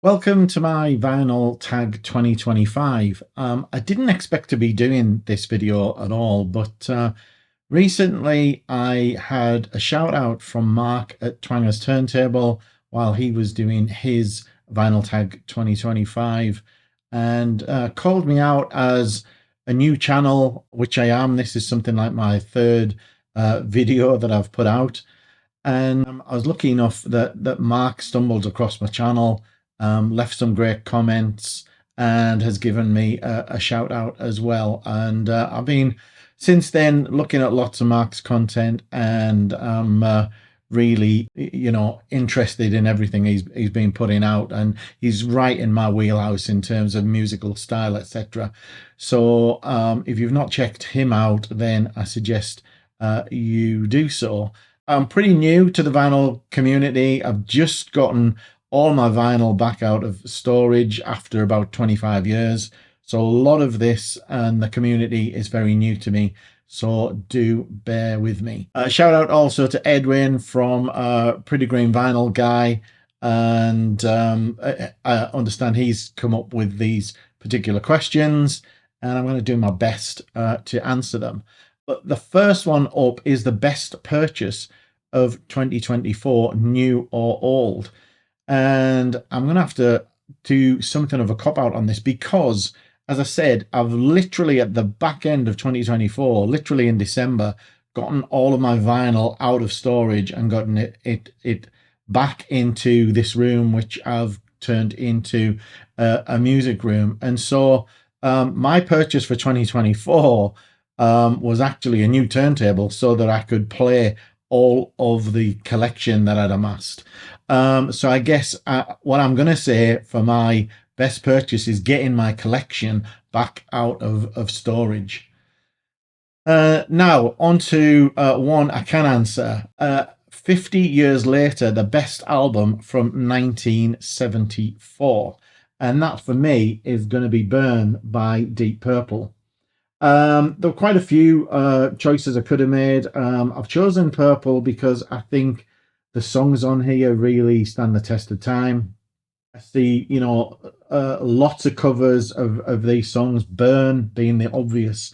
Welcome to my Vinyl Tag 2025. I didn't expect to be doing this video at all, but recently I had a shout out from Mark at Twanger's Turntable while he was doing his Vinyl Tag 2025 and called me out as a new channel, which I am. This is something like my third video that I've put out. And I was lucky enough that Mark stumbled across my channel, left some great comments, and has given me a shout out as well. And I've been since then looking at lots of Mark's content, and I'm really, interested in everything he's been putting out, and he's right in my wheelhouse in terms of musical style, etc. So if you've not checked him out, then I suggest you do so. I'm pretty new to the vinyl community. I've just gotten all my vinyl back out of storage after about 25 years. So a lot of this and the community is very new to me. So do bear with me. Shout out also to Edwin from Pretty Green Vinyl Guy. And I understand he's come up with these particular questions, and I'm going to do my best to answer them. But the first one up is the best purchase of 2024, new or old. And I'm going to have to do something of a cop-out on this because, as I said, I've literally at the back end of 2024, literally in December, gotten all of my vinyl out of storage and gotten it back into this room, which I've turned into a music room. And so my purchase for 2024 was actually a new turntable so that I could play all of the collection that I'd amassed. So I guess what I'm going to say for my best purchase is getting my collection back out of storage. Now, on to one I can answer. 50 years later, the best album from 1974. And that, for me, is going to be Burn by Deep Purple. There were quite a few choices I could have made. I've chosen Purple because I think the songs on here really stand the test of time. I see, lots of covers of these songs, Burn being the obvious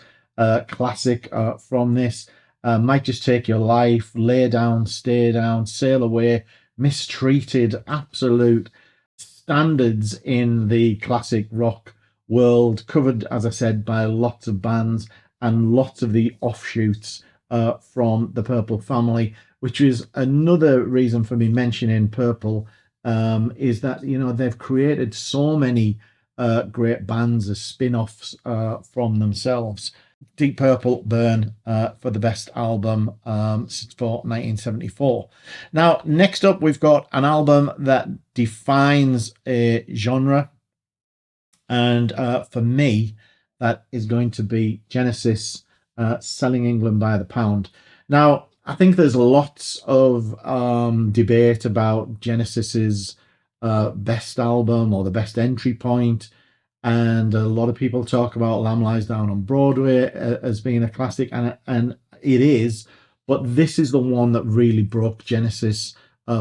classic from this. Might Just Take Your Life, Lay Down, Stay Down, Sail Away, Mistreated, absolute standards in the classic rock world, covered, as I said, by lots of bands and lots of the offshoots from the Purple family, which is another reason for me mentioning Purple, is that, they've created so many great bands as spin-offs from themselves. Deep Purple, Burn, for the best album for 1974. Now, next up, we've got an album that defines a genre. And for me, that is going to be Genesis, Selling England by the Pound. Now, I think there's lots of debate about Genesis's best album or the best entry point. And a lot of people talk about Lamb Lies Down on Broadway as being a classic, and it is. But this is the one that really broke Genesis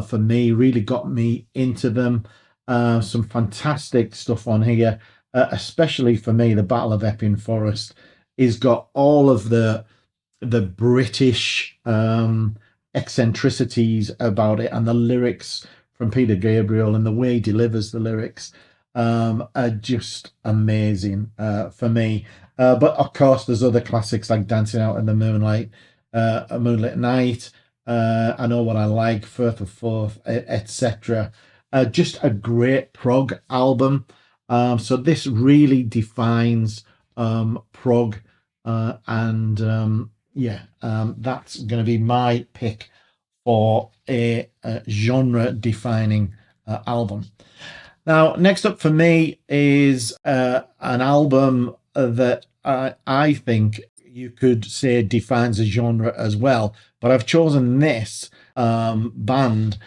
for me, really got me into them. Some fantastic stuff on here. Especially for me, the Battle of Epping Forest is got all of the British eccentricities about it, and the lyrics from Peter Gabriel and the way he delivers the lyrics are just amazing for me. But of course, there's other classics like Dancing Out in the Moonlight, A Moonlit Night, I Know What I Like, Firth of Forth, etc. Just a great prog album. So this really defines prog, and that's going to be my pick for a genre-defining album. Now, next up for me is an album that I think you could say defines a genre as well, but I've chosen this band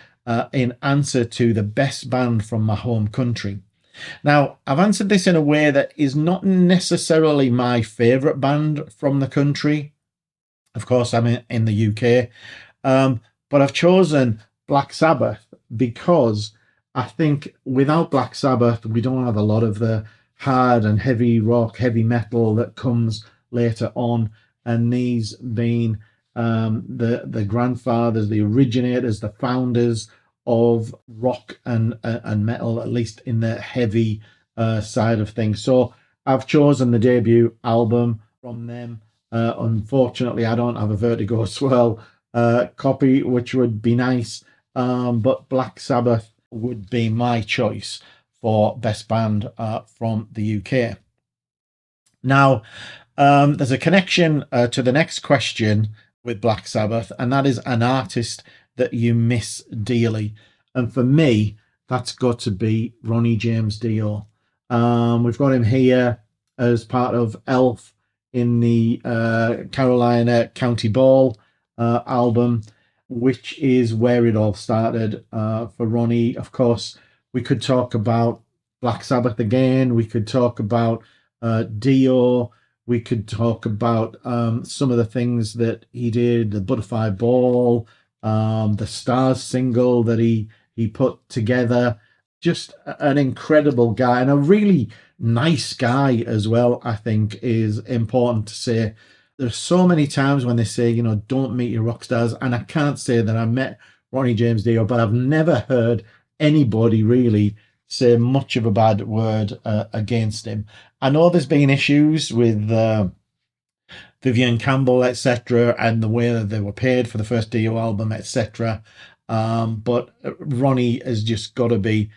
in answer to the best band from my home country. Now, I've answered this in a way that is not necessarily my favourite band from the country. Of course, I'm in the UK. But I've chosen Black Sabbath because I think without Black Sabbath, we don't have a lot of the hard and heavy rock, heavy metal that comes later on. And these being the grandfathers, the originators, the founders of rock and metal, at least in the heavy side of things. So I've chosen the debut album from them. Unfortunately, I don't have a Vertigo Swirl copy, which would be nice. But Black Sabbath would be my choice for best band from the UK. Now, there's a connection to the next question with Black Sabbath, and that is an artist that you miss dearly. And for me, that's got to be Ronnie James Dio. We've got him here as part of Elf in the Carolina County Ball album, which is where it all started for Ronnie. Of course, we could talk about Black Sabbath again. We could talk about Dio. We could talk about some of the things that he did, the Butterfly Ball, the Stars single that he put together. Just an incredible guy, and a really nice guy as well, I think is important to say. There's so many times when they say, you know, don't meet your rock stars, and I can't say that I met Ronnie James Dio, but I've never heard anybody really say much of a bad word against him. I know there's been issues with Vivian Campbell, etc., and the way that they were paid for the first Dio album, etc. But Ronnie has just got to be,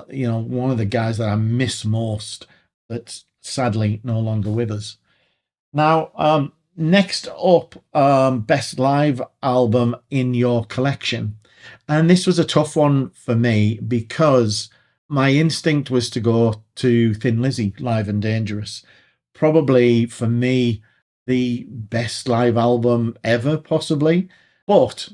you know, one of the guys that I miss most. That's sadly no longer with us. Now, next up, best live album in your collection, and this was a tough one for me because my instinct was to go to Thin Lizzy, Live and Dangerous. Probably for me, the best live album ever, possibly. But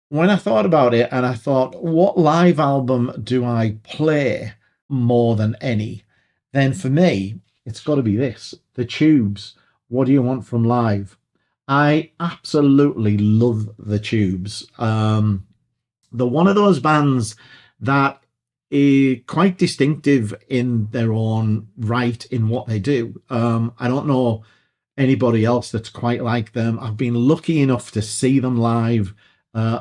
when I thought about it and I thought, what live album do I play more than any? Then for me, it's got to be this, The Tubes. What Do You Want From Live? I absolutely love The Tubes. They're one of those bands that is quite distinctive in their own right in what they do. I don't know anybody else that's quite like them. I've been lucky enough to see them live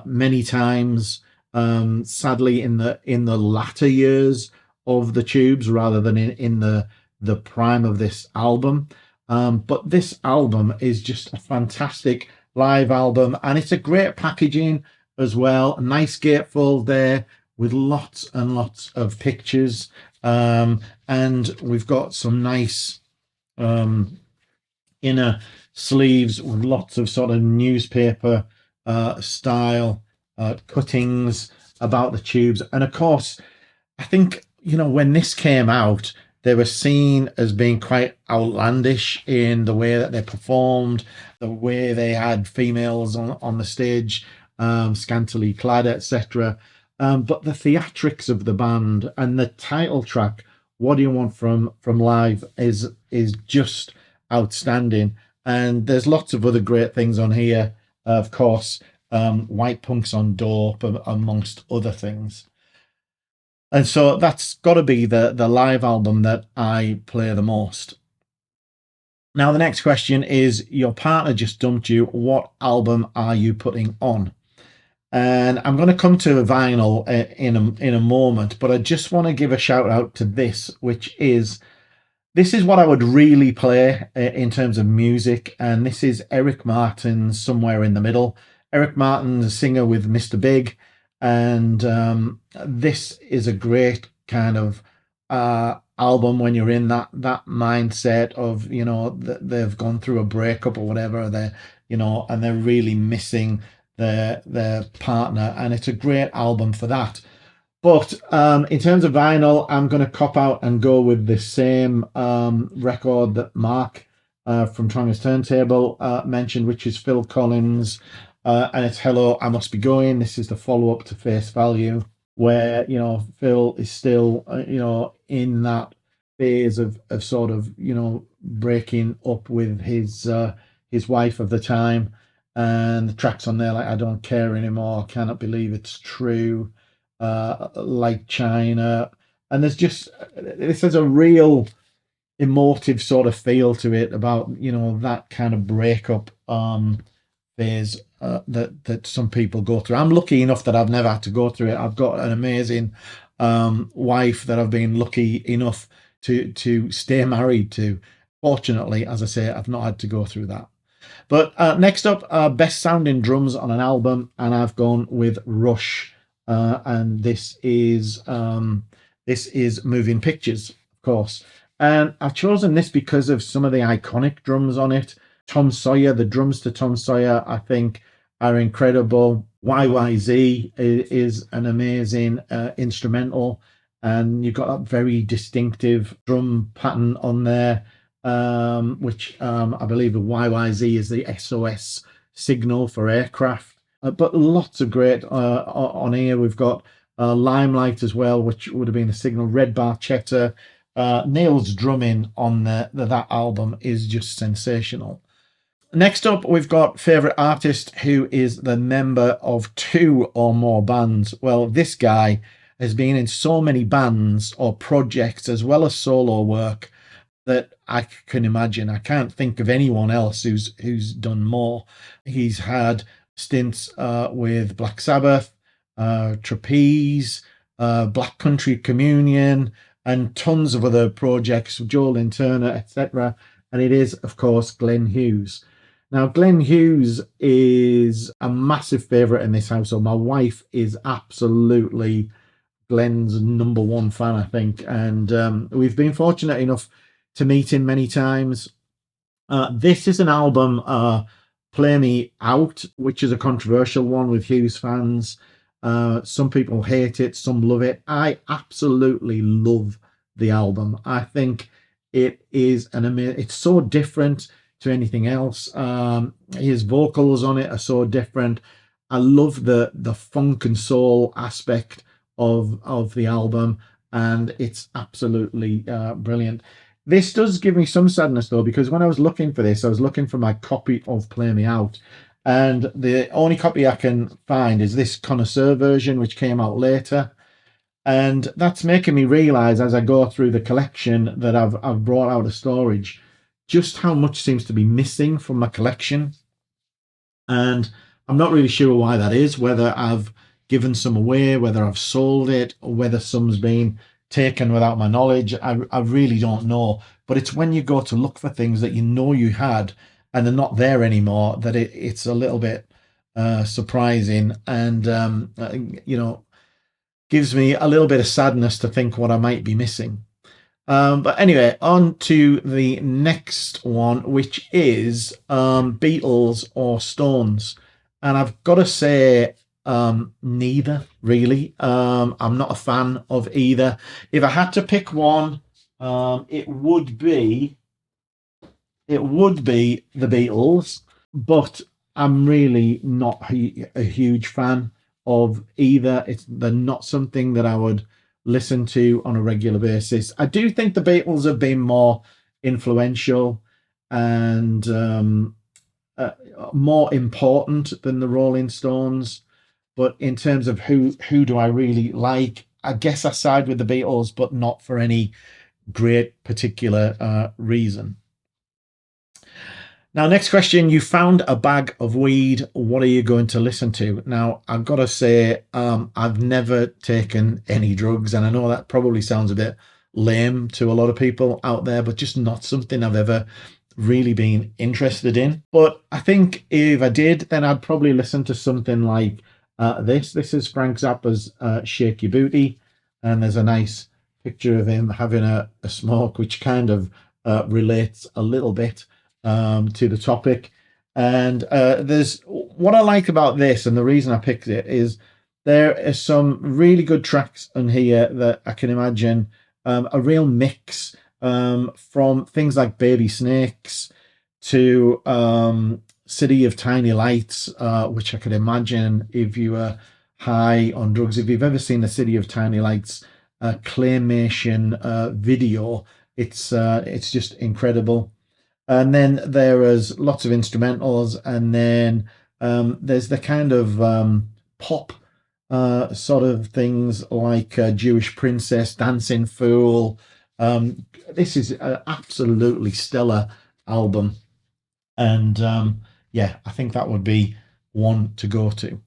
many times. Sadly, in the latter years of the Tubes, rather than in the prime of this album. But this album is just a fantastic live album, and it's a great packaging as well. A nice gatefold there with lots and lots of pictures, and we've got some nice inner sleeves with lots of sort of newspaper style cuttings about the Tubes. And of course, I think, you know, when this came out, they were seen as being quite outlandish in the way that they performed, the way they had females on the stage, scantily clad, etc. But the theatrics of the band and the title track, "What Do You Want From Live," is just outstanding. And there's lots of other great things on here, of course. White Punks on Dope, amongst other things. And so that's got to be the live album that I play the most. Now, the next question is, your partner just dumped you. What album are you putting on? And I'm going to come to vinyl in a moment, but I just want to give a shout out to this, which is, this is what I would really play in terms of music. And this is Eric Martin's Somewhere in the Middle. Eric Martin's a singer with Mr. Big. And this is a great kind of album when you're in that mindset of, you know, they've gone through a breakup or whatever, they're, you know, and they're really missing their partner, and it's a great album for that. But in terms of vinyl, I'm going to cop out and go with the same record that Mark from Tronger's Turntable mentioned, which is Phil Collins. And it's Hello, I Must Be Going. This is the follow-up to Face Value, where, you know, Phil is still, you know, in that phase of sort of, you know, breaking up with his wife of the time. And the tracks on there, like I Don't Care Anymore, Cannot Believe It's True, like China, and this has a real emotive sort of feel to it about, that kind of breakup phase that some people go through. I'm lucky enough that I've never had to go through it. I've got an amazing wife that I've been lucky enough to stay married to. Fortunately, as I say, I've not had to go through that. But next up, best sounding drums on an album, and I've gone with Rush, and this is Moving Pictures, of course. And I've chosen this because of some of the iconic drums on it. Tom Sawyer, the drums to Tom Sawyer, I think are incredible. YYZ is an amazing instrumental, and you've got that very distinctive drum pattern on there, which I believe the YYZ is the SOS signal for aircraft. But lots of great on here. We've got Limelight as well, which would have been the signal. Red Barchetta. Neil's drumming on that album is just sensational. Next up, we've got favourite artist who is the member of 2 or more bands. Well, this guy has been in so many bands or projects as well as solo work that I can imagine. I can't think of anyone else who's done more. He's had stints with Black Sabbath, Trapeze, Black Country Communion, and tons of other projects, Joel and Turner, etc. And it is, of course, Glenn Hughes. Now, Glenn Hughes is a massive favourite in this household. My wife is absolutely Glenn's number one fan, I think. And we've been fortunate enough to meet him many times. This is an album, Play Me Out, which is a controversial one with Hughes fans. Some people hate it, some love it. I absolutely love the album. I think it is it's so different to anything else. His vocals on it are so different. I love the funk and soul aspect of the album, and it's absolutely brilliant. This does give me some sadness though, because when I was looking for this, I was looking for my copy of Play Me Out, and the only copy I can find is this connoisseur version, which came out later. And that's making me realize as I go through the collection that I've brought out of storage just how much seems to be missing from my collection. And I'm not really sure why that is, whether I've given some away, whether I've sold it, or whether some's been taken without my knowledge. I really don't know. But it's when you go to look for things that you know you had and they're not there anymore that it's a little bit surprising, and gives me a little bit of sadness to think what I might be missing. But anyway, on to the next one, which is Beatles or Stones. And I've got to say, neither, really. I'm not a fan of either. If I had to pick one, it would be the Beatles, but I'm really not a huge fan of either. They're not something that I would listen to on a regular basis. I do think the Beatles have been more influential and more important than the Rolling Stones. But in terms of who do I really like, I guess I side with the Beatles, but not for any great particular reason. Now, next question. You found a bag of weed. What are you going to listen to? Now, I've got to say, I've never taken any drugs, and I know that probably sounds a bit lame to a lot of people out there, but just not something I've ever really been interested in. But I think if I did, then I'd probably listen to something like this. This is Frank Zappa's Shake Your Booty, and there's a nice picture of him having a smoke, which kind of relates a little bit to the topic. And there's what I like about this, and the reason I picked it is there are some really good tracks on here that I can imagine a real mix from things like Baby Snakes to City of Tiny Lights, which I could imagine if you were high on drugs. If you've ever seen the City of Tiny Lights claymation video, it's just incredible. And then there is lots of instrumentals, and then there's the kind of pop sort of things like Jewish Princess, Dancing Fool. This is an absolutely stellar album. And yeah, I think that would be one to go to.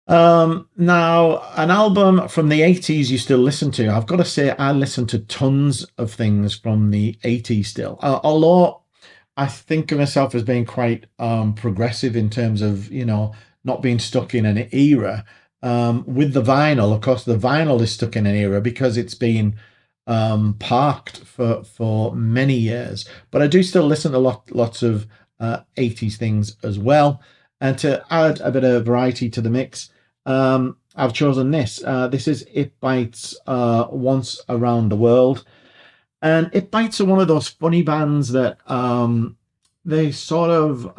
Now, an album from the 80s you still listen to. I've got to say, I listen to tons of things from the 80s still. Although I think of myself as being quite progressive in terms of, not being stuck in an era. With the vinyl, of course, the vinyl is stuck in an era because it's been parked for many years. But I do still listen to lots of 80s things as well. And to add a bit of variety to the mix, I've chosen this. This is It Bites Once Around the World. And It Bites are one of those funny bands that they sort of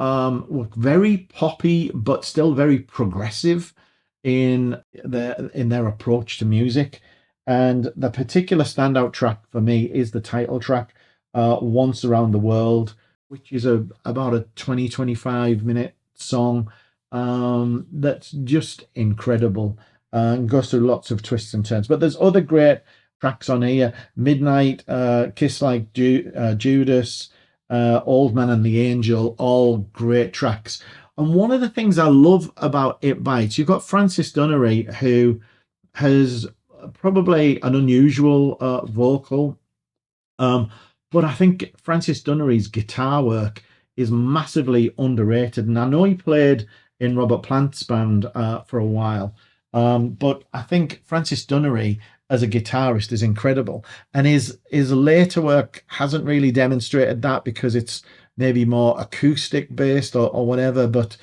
were very poppy, but still very progressive in their approach to music. And the particular standout track for me is the title track, Once Around the World, which is about a 25 minute song that's just incredible and goes through lots of twists and turns. But there's other great tracks on here: Midnight, Kiss Like Judas, Old Man and the Angel, all great tracks. And one of the things I love about It Bites, you've got Francis Dunnery, who has probably an unusual vocal. But I think Francis Dunnery's guitar work is massively underrated. And I know he played in Robert Plant's band for a while. But I think Francis Dunnery as a guitarist is incredible. And his later work hasn't really demonstrated that because it's maybe more acoustic based or whatever. But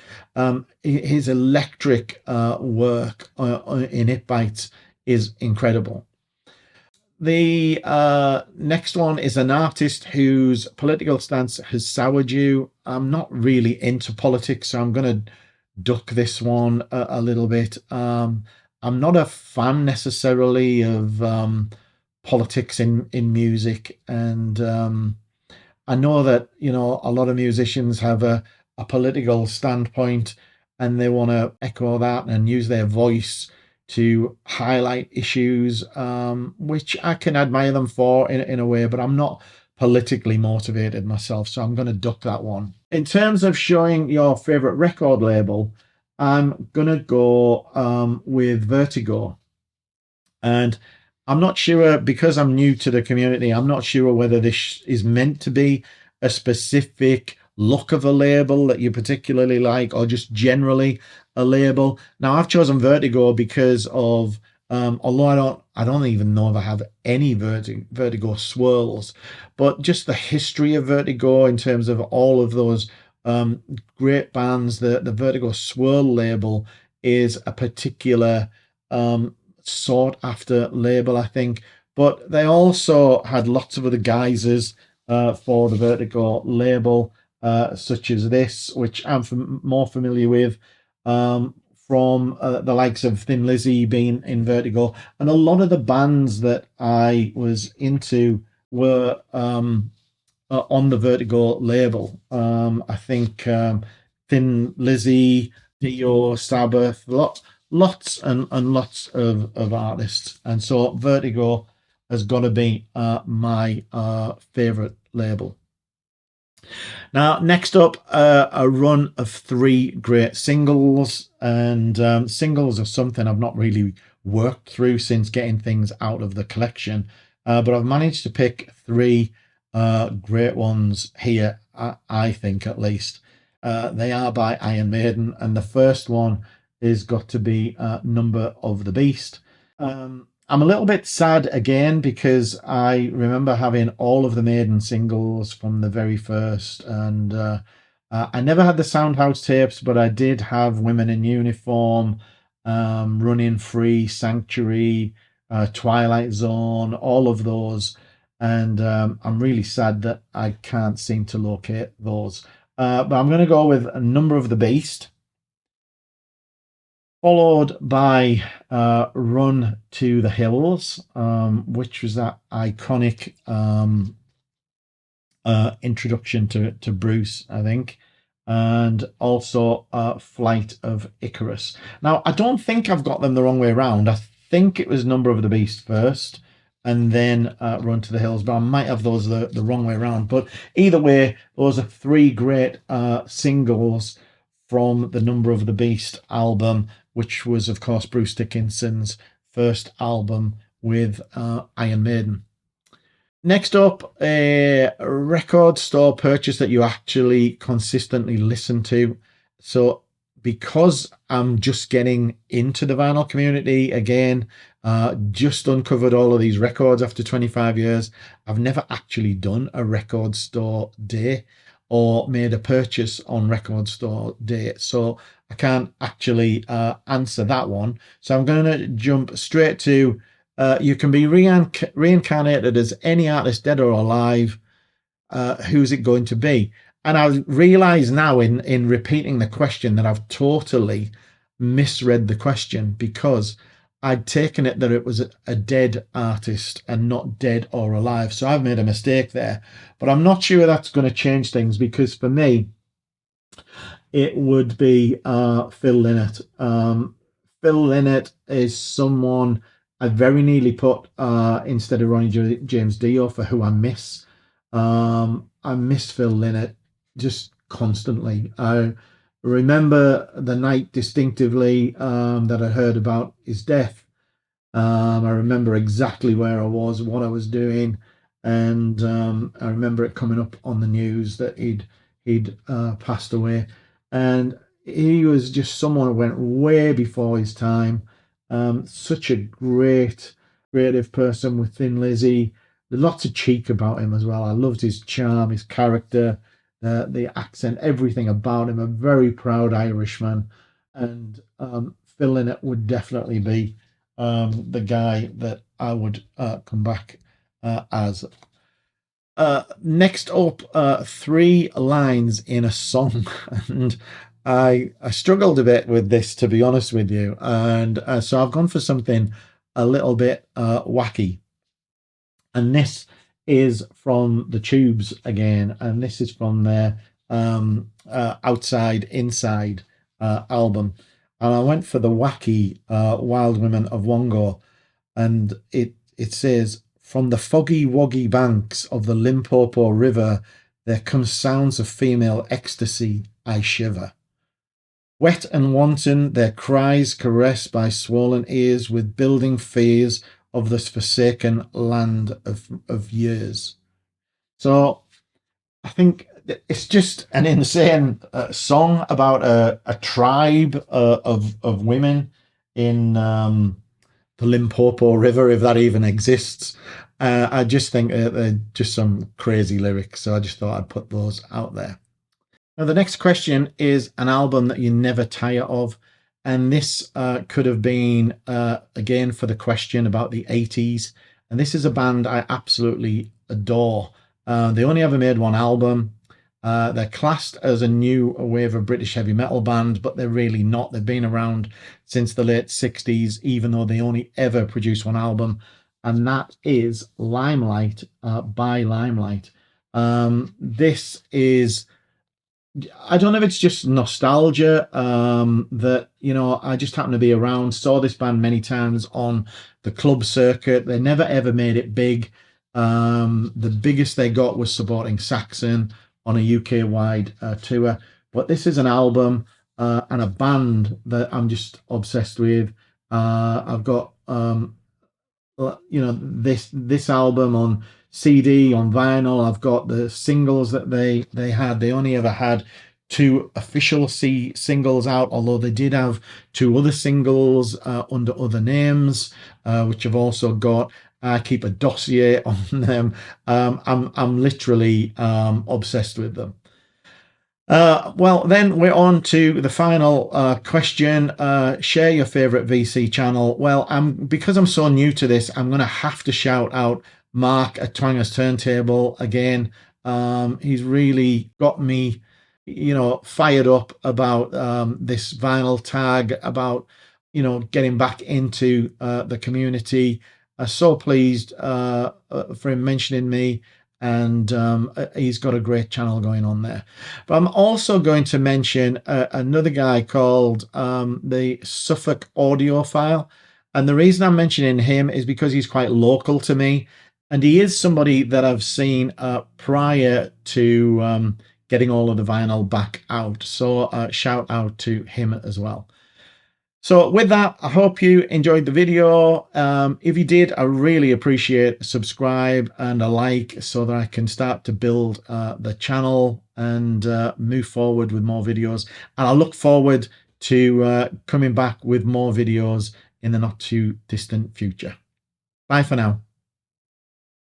his electric work in It Bites is incredible. The next one is an artist whose political stance has soured you. I'm not really into politics, so I'm going to duck this one a little bit. I'm not a fan necessarily of politics in music, and I know that a lot of musicians have a political standpoint, and they want to echo that and use their voice to highlight issues, which I can admire them for in a way, but I'm not politically motivated myself, so I'm going to duck that one. In terms of showing your favorite record label, I'm going to go with Vertigo. And I'm not sure, because I'm new to the community, I'm not sure whether this is meant to be a specific look of a label that you particularly like, or just generally a label. Now, I've chosen Vertigo because of although I don't even know if I have any Vertigo swirls, but just the history of Vertigo in terms of all of those great bands. The Vertigo swirl label is a particular sought after label, I think. But they also had lots of other guises for the Vertigo label, such as this, which I'm more familiar with from the likes of Thin Lizzy being in Vertigo. And a lot of the bands that I was into were on the Vertigo label. I think Thin Lizzy, Dio, Sabbath, lots and lots of artists. And so Vertigo has got to be my favorite label. Now, next up, a run of 3 great singles. And singles are something I've not really worked through since getting things out of the collection. But I've managed to pick 3 great ones here, I think at least. They are by Iron Maiden. And the first one is got to be Number of the Beast. I'm a little bit sad again because I remember having all of the Maiden singles from the very first, and I never had the Soundhouse tapes, but I did have Women in Uniform, Running Free, Sanctuary, Twilight Zone, all of those, and I'm really sad that I can't seem to locate those. But I'm going to go with Number of the Beast, followed by Run to the Hills, which was that iconic introduction to Bruce, I think. and also Flight of Icarus. Now, I don't think I've got them the wrong way around. I think it was Number of the Beast first and then Run to the Hills, but I might have those the wrong way around. But either way, those are three great singles from the Number of the Beast album, which was, of course, Bruce Dickinson's first album with Iron Maiden. Next up, a record store purchase that you actually consistently listen to. So, because I'm just getting into the vinyl community again, just uncovered all of these records after 25 years, I've never actually done a record store day or made a purchase on record store day. So, I can't actually answer that one. So, I'm going to jump straight to you can be reincarnated as any artist, dead or alive. Who's it going to be? And I realise now in repeating the question that I've totally misread the question, because I'd taken it that it was a dead artist and not dead or alive. So I've made a mistake there. But I'm not sure that's going to change things, because for me, it would be Phil Lynott. Phil Lynott is someone I very nearly put instead of Ronnie James Dio for who I miss. I miss Phil Lynott just constantly. I remember the night distinctively that I heard about his death. I remember exactly where I was, what I was doing, and I remember it coming up on the news that he'd passed away. And he was just someone who went way before his time. Such a great, creative person with Thin Lizzy. Lots of cheek about him as well. I loved his charm, his character, the accent, everything about him. A very proud Irishman. And Phil Lynott would definitely be the guy that I would come back as. Next up, three lines in a song, and I struggled a bit with this, to be honest with you, and so I've gone for something a little bit wacky, and this is from the Tubes again, and this is from their Outside Inside album, and I went for the wacky Wild Women of Wongo, and it says, from the foggy woggy banks of the Limpopo River, there come sounds of female ecstasy, I shiver. Wet and wanton, their cries caressed by swollen ears with building fears of this forsaken land of years. So I think it's just an insane song about a tribe of women in the Limpopo River, if that even exists. I just think they're just some crazy lyrics, so I just thought I'd put those out there. Now, the next question is an album that you never tire of, and this could have been, again, for the question about the 80s, and this is a band I absolutely adore. They only ever made one album. They're classed as a new wave of British heavy metal band, but they're really not. They've been around since the late 60s, even though they only ever produced one album, and that is Limelight by Limelight. This is, I don't know if it's just nostalgia that, you know, I just happened to be around, saw this band many times on the club circuit. They never ever made it big. The biggest they got was supporting Saxon on a UK-wide tour. But this is an album and a band that I'm just obsessed with. I've got this album on CD, on vinyl. I've got the singles that they had. They only ever had two official singles out, although they did have two other singles under other names, which I've also got. I keep a dossier on them. I'm literally obsessed with them. Well, then we're on to the final question. Share your favorite VC channel. Well, because I'm so new to this, I'm going to have to shout out Mark at Twanger's Turntable again. He's really got me, fired up about this vinyl tag, about, getting back into the community. So pleased for him mentioning me. and he's got a great channel going on there. But I'm also going to mention another guy called the Suffolk Audiophile, and the reason I'm mentioning him is because he's quite local to me, and he is somebody that I've seen prior to getting all of the vinyl back out. So shout out to him as well. So with that, I hope you enjoyed the video. If you did, I really appreciate a subscribe and a like so that I can start to build the channel and move forward with more videos. And I look forward to coming back with more videos in the not too distant future. Bye for now.